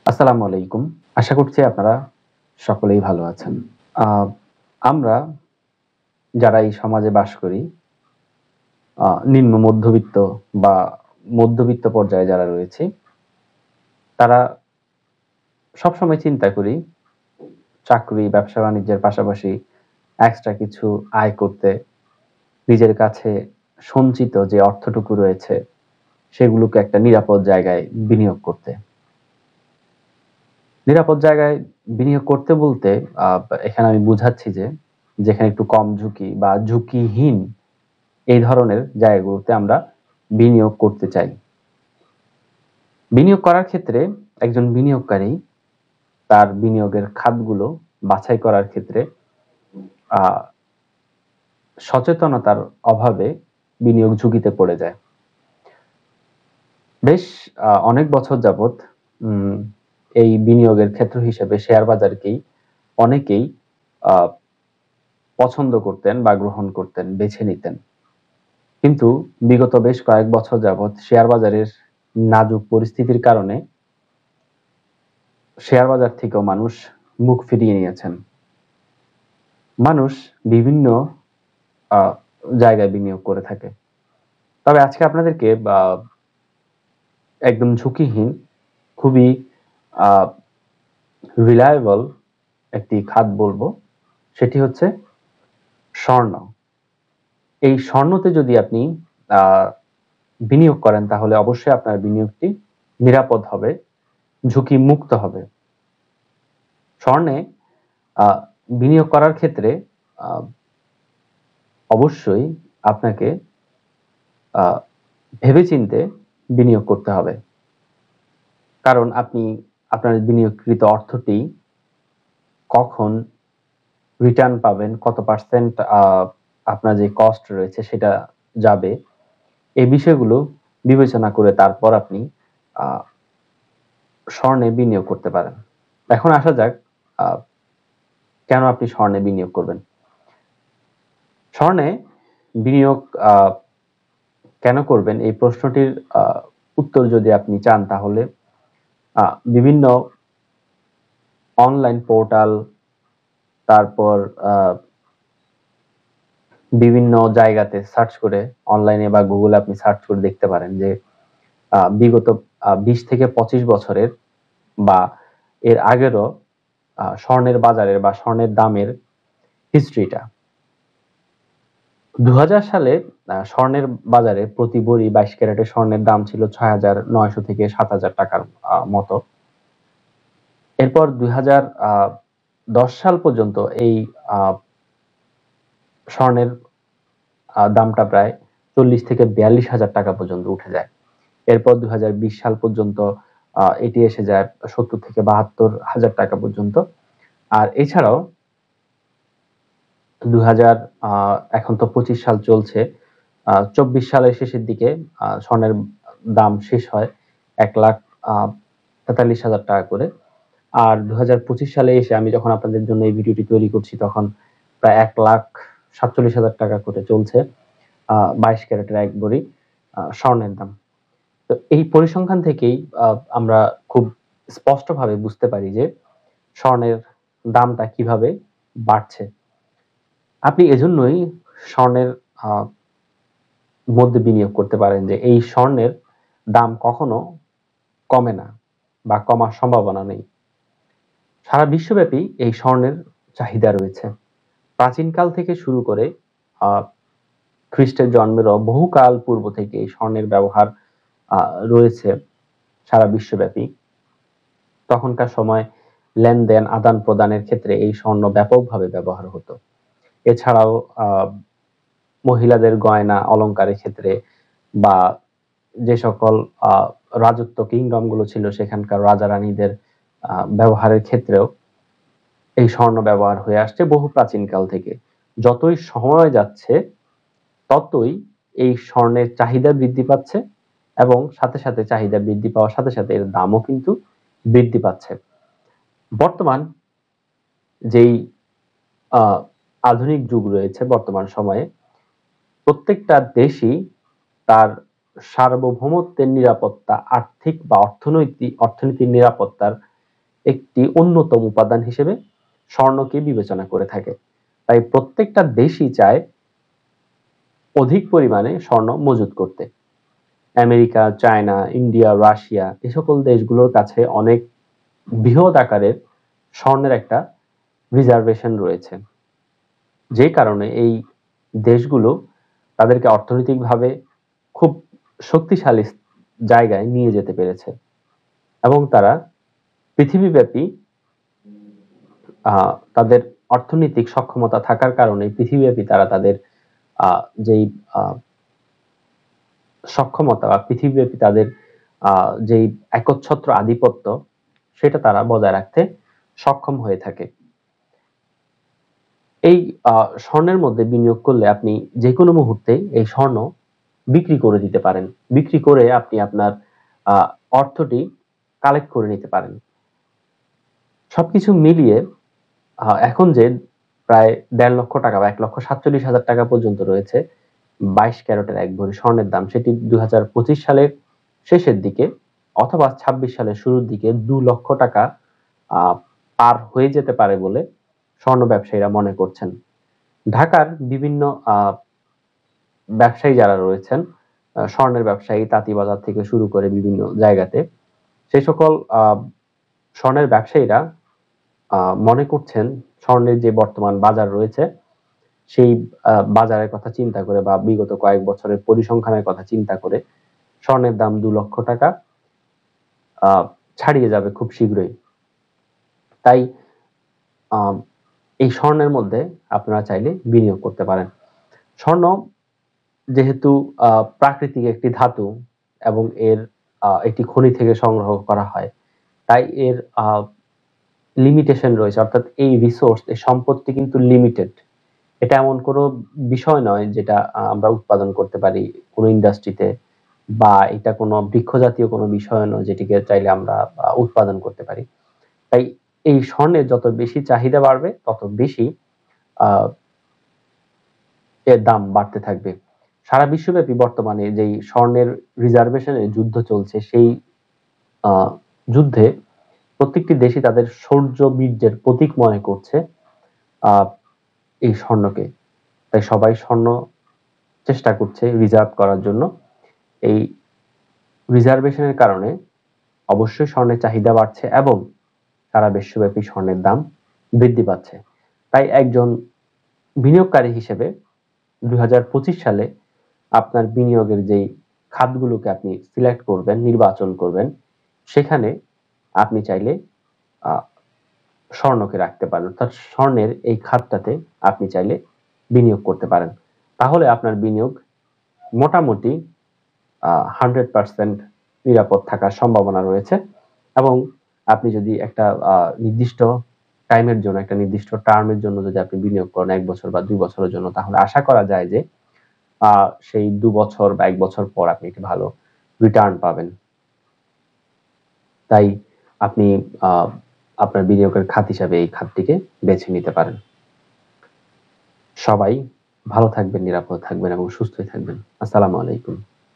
আসসালামু আলাইকুম। আশা করছি আপনারা সকলেই ভালো আছেন। আ আমরা যারা এই সমাজে বাস করি, নিম্ন মধ্যবিত্ত বা মধ্যবিত্ত পর্যায়ে যারা রয়েছি, তারা সবসময় চিন্তা করি চাকরি, ব্যবসা-বাণিজ্যের পাশাপাশি এক্সট্রা কিছু আয় করতে, নিজের কাছে সঞ্চিত যে অর্থটুকু রয়েছে, সেগুলোকে একটা নিরাপদ জায়গায় বিনিয়োগ করতে। নিরাপদ জায়গায় বিনিয়োগ করতে বলতে আ এখানে আমি বুঝাচ্ছি যে, যেখানে একটু কম ঝুঁকি বা ঝুঁকিহীন এই ধরনের জায়গাগুলোতে আমরা বিনিয়োগ করতে চাই। বিনিয়োগ করার ক্ষেত্রে একজন বিনিয়োগকারী তার বিনিয়োগের খাতগুলো বাছাই করার ক্ষেত্রে আ সচেতনতার অভাবে বিনিয়োগ ঝুঁকিতে পড়ে যায়। বেশ অনেক বছর যাবৎ উম এই বিনিয়োগের ক্ষেত্র হিসেবে শেয়ার বাজারকেই অনেকেই আ পছন্দ করতেন বা গ্রহণ করতেন, বেছে নিতেন। কিন্তু বিগত বেশ কয়েক বছর যাবৎ শেয়ার বাজারের নাজুক পরিস্থিতির কারণে শেয়ার বাজার থেকেও মানুষ মুখ ফিরিয়ে নিয়েছেন। মানুষ বিভিন্ন আ জায়গায় বিনিয়োগ করে থাকে। তবে আজকে আপনাদেরকে একদম ঝুঁকিহীন, খুবই আ রিলায়েবল একটি খাত বলবো। সেটি হচ্ছে স্বর্ণ। এই স্বর্ণতে যদি আপনি আ বিনিয়োগ করেন তাহলে অবশ্যই আপনার বিনিয়োগটি নিরাপদ হবে, ঝুঁকিমুক্ত হবে। স্বর্ণে আ বিনিয়োগ করার ক্ষেত্রে আ অবশ্যই আপনাকে আ ভেবেচিন্তে বিনিয়োগ করতে হবে। কারণ আপনি আপনার বিনিয়োগকৃত অর্থটি কখন রিটার্ন পাবেন, কত পার্সেন্ট আপনার যে কস্ট রয়েছে সেটা যাবে। এই বিষয়গুলো বিবেচনা করে তারপর আপনি আ স্বর্ণে বিনিয়োগ করতে পারেন। এখন আসা যাক আ কেন আপনি স্বর্ণে বিনিয়োগ করবেন? স্বর্ণে বিনিয়োগ আ কেন করবেন? এই প্রশ্নটির আ উত্তর যদি আপনি চান তাহলে আ বিভিন্ন অনলাইন পোর্টাল, তারপর আ বিভিন্ন জায়গাতে সার্চ করে অনলাইনে বা গুগলে আপনি সার্চ করে দেখতে পারেন যে বিগত ২০ থেকে ২৫ বছরের বা এর আগেরও স্বর্ণের বাজারের বা স্বর্ণের দামের হিস্ট্রিটা। ২০০০ সালে স্বর্ণের বাজারে প্রতি ভরি ২২ ক্যারেটের স্বর্ণের দাম ছিল ৳৬৯০০ থেকে ৳৭,০০০ মতো। এরপর ২০১০ সাল পর্যন্ত এই আ স্বর্ণের দামটা প্রায় ৪০ থেকে ৳৪২,০০০ পর্যন্ত উঠে যায়। এরপর ২০২০ সাল পর্যন্ত এটি এসে যায় ৭০ থেকে ৳৭২,০০০ পর্যন্ত। আর এছাড়াও ২০০০ আ এখন তো ২৫ সাল চলছে। ২৪ সালের শেষের দিকে স্বর্ণের দাম শেষ হয় ৳১,৪৩,০০০ করে। আর ২০২৫ সালে এসে আমি যখন আপনাদের জন্য এই ভিডিওটি তৈরি করছি তখন প্রায় ৳১,৪৭,০০০ করে চলছে ২২ ক্যারেটের ১ ভরি স্বর্ণের দাম। তো এই পরিসংখ্যান থেকেই আ আমরা খুব স্পষ্টভাবে বুঝতে পারি যে স্বর্ণের দামটা কিভাবে বাড়ছে। আপনি এজন্যই স্বর্ণের আ মধ্যে বিনিয়োগ করতে পারেন যে এই স্বর্ণের দাম কখনো কমে না বা কমার সম্ভাবনা নেই। সারা বিশ্বব্যাপী এই স্বর্ণের চাহিদা রয়েছে। প্রাচীনকাল থেকে শুরু করে আ খ্রিস্টের জন্মেরও বহুকাল পূর্ব থেকে এই স্বর্ণের ব্যবহার আ রয়েছে সারা বিশ্বব্যাপী। তখনকার সময় লেনদেন, আদান-প্রদানের ক্ষেত্রে এই স্বর্ণ ব্যাপকভাবে ব্যবহার হতো। এছাড়াও মহিলাদের গয়না অলংকারের ক্ষেত্রে বা যে সকল আ রাজত্ব কিংডম গুলো ছিল সেখানকার রাজা-রানীদের ব্যবহারের ক্ষেত্রেও এই স্বর্ণ ব্যবহার হয়ে আসছে বহু প্রাচীনকাল থেকে। যতই সময় যাচ্ছে ততই এই স্বর্ণের চাহিদা বৃদ্ধি পাচ্ছে এবং সাথে, সাথে চাহিদা বৃদ্ধি পাওয়ার সাথে, সাথে এর দামও কিন্তু বৃদ্ধি পাচ্ছে। বর্তমান যেই আ আধুনিক যুগ রয়েছে বর্তমান সময়ে প্রত্যেকটা দেশই তার সার্বভৌমত্বের নিরাপত্তা, আর্থিক বা অর্থনীতির নিরাপত্তার একটি অন্যতম উপাদান হিসেবে স্বর্ণকে বিবেচনা করে থাকে। তাই প্রত্যেকটা দেশই চায় অধিক পরিমাণে স্বর্ণ মজুত করতে। আমেরিকা, চায়না, ইন্ডিয়া, রাশিয়া এই সকল দেশগুলোর কাছে অনেক বৃহৎ আকারের স্বর্ণের একটা রিজার্ভেশন রয়েছে, যে কারণে এই দেশগুলো তাদেরকে অর্থনৈতিকভাবে খুব শক্তিশালী জায়গায় নিয়ে যেতে পেরেছে এবং তারা পৃথিবীব্যাপী তাদের অর্থনৈতিক সক্ষমতা থাকার কারণে পৃথিবীব্যাপী তারা তাদের যেই সক্ষমতা বা পৃথিবীব্যাপী তাদের যেই একচ্ছত্র আধিপত্য সেটা তারা বজায় রাখতে সক্ষম হয়ে থাকে। এই স্বর্ণের মধ্যে বিনিয়োগ করলে আপনি যে কোনো মুহূর্তে এই স্বর্ণ বিক্রি করে দিতে পারেন, বিক্রি করে আপনি আপনার অর্থটি কালেক্ট করে নিতে পারেন। সবকিছু মিলিয়ে এখন যে প্রায় 1.5 লক্ষ টাকা বা 1,47,000 টাকা পর্যন্ত রয়েছে 22 ক্যারেটের এক ভরি স্বর্ণের দাম, সেটি 2025 সালের শেষের দিকে অথবা 26 সালের শুরুর দিকে 2 লক্ষ টাকা পার হয়ে যেতে পারে বলে স্বর্ণ ব্যবসায়ীরা মনে করছেন। ঢাকার বিভিন্ন ব্যবসায়ী যারা রয়েছেন, স্বর্ণের ব্যবসায়ী, তাঁতিবাজার থেকে শুরু করে বিভিন্ন জায়গাতে, সেই সকল স্বর্ণের ব্যবসায়ীরা মনে করছেন স্বর্ণের যে বর্তমান বাজার রয়েছে সেই বাজারের কথা চিন্তা করে বা বিগত কয়েক বছরের পরিসংখ্যানের কথা চিন্তা করে স্বর্ণের দাম 2 লক্ষ টাকা ছাড়িয়ে যাবে খুব শীঘ্রই। তাই এই স্বর্ণের মধ্যে আপনারা চাইলে বিনিয়োগ করতে পারেন। স্বর্ণ যেহেতু প্রাকৃতিক একটি ধাতু এবং এর একটি খনি থেকে সংগ্রহ করা হয়, তাই এর লিমিটেশন রয়েছে, অর্থাৎ এই রিসোর্স, এই সম্পদটি কিন্তু লিমিটেড। এটা এমন কোনো বিষয় নয় যেটা আমরা উৎপাদন করতে পারি কোনো ইন্ডাস্ট্রিতে, বা এটা কোনো বৃক্ষ জাতীয় কোনো বিষয় নয় যেটিকে চাইলে আমরা উৎপাদন করতে পারি। তাই এই স্বর্ণের যত বেশি চাহিদা বাড়বে তত বেশি এর দাম বাড়তে থাকবে। সারা বিশ্বব্যাপী বর্তমানে যেই স্বর্ণের রিজার্ভেশনের যুদ্ধ চলছে, সেই যুদ্ধে প্রত্যেকটি দেশই তাদের শৌর্য বীর্যের প্রতীক মনে করছে এই স্বর্ণকে। তাই সবাই স্বর্ণ চেষ্টা করছে রিজার্ভ করার জন্য। এই রিজার্ভেশনের কারণে অবশ্যই স্বর্ণের চাহিদা বাড়ছে এবং সারা বিশ্বব্যাপী স্বর্ণের দাম বৃদ্ধি পাচ্ছে। তাই একজন বিনিয়োগকারী হিসেবে 2025 সালে আপনার বিনিয়োগের যেই খাতগুলোকে আপনি সিলেক্ট করবেন, নির্বাচন করবেন, সেখানে আপনি চাইলে স্বর্ণকে রাখতে পারেন, অর্থাৎ স্বর্ণের এই খাতটাতে আপনি চাইলে বিনিয়োগ করতে পারেন। তাহলে আপনার বিনিয়োগ মোটামুটি 100% নিরাপদ থাকার সম্ভাবনা রয়েছে এবং আপনি যদি একটা নির্দিষ্ট টাইমের জন্য, একটা নির্দিষ্ট টার্মের জন্য যদি আপনি বিনিয়োগ করেন 1 বছর বা 2 বছরের জন্য, তাহলে আশা করা যায় যে সেই 2 বছর বা 1 বছর পর আপনি একটি ভালো রিটার্ন পাবেন। তাই আপনি আপনার বিনিয়োগের খাত হিসাবে এই খাতটিকে বেছে নিতে পারেন। সবাই ভালো থাকবেন, নিরাপদ থাকবেন এবং সুস্থ থাকবেন। আসসালামু আলাইকুম।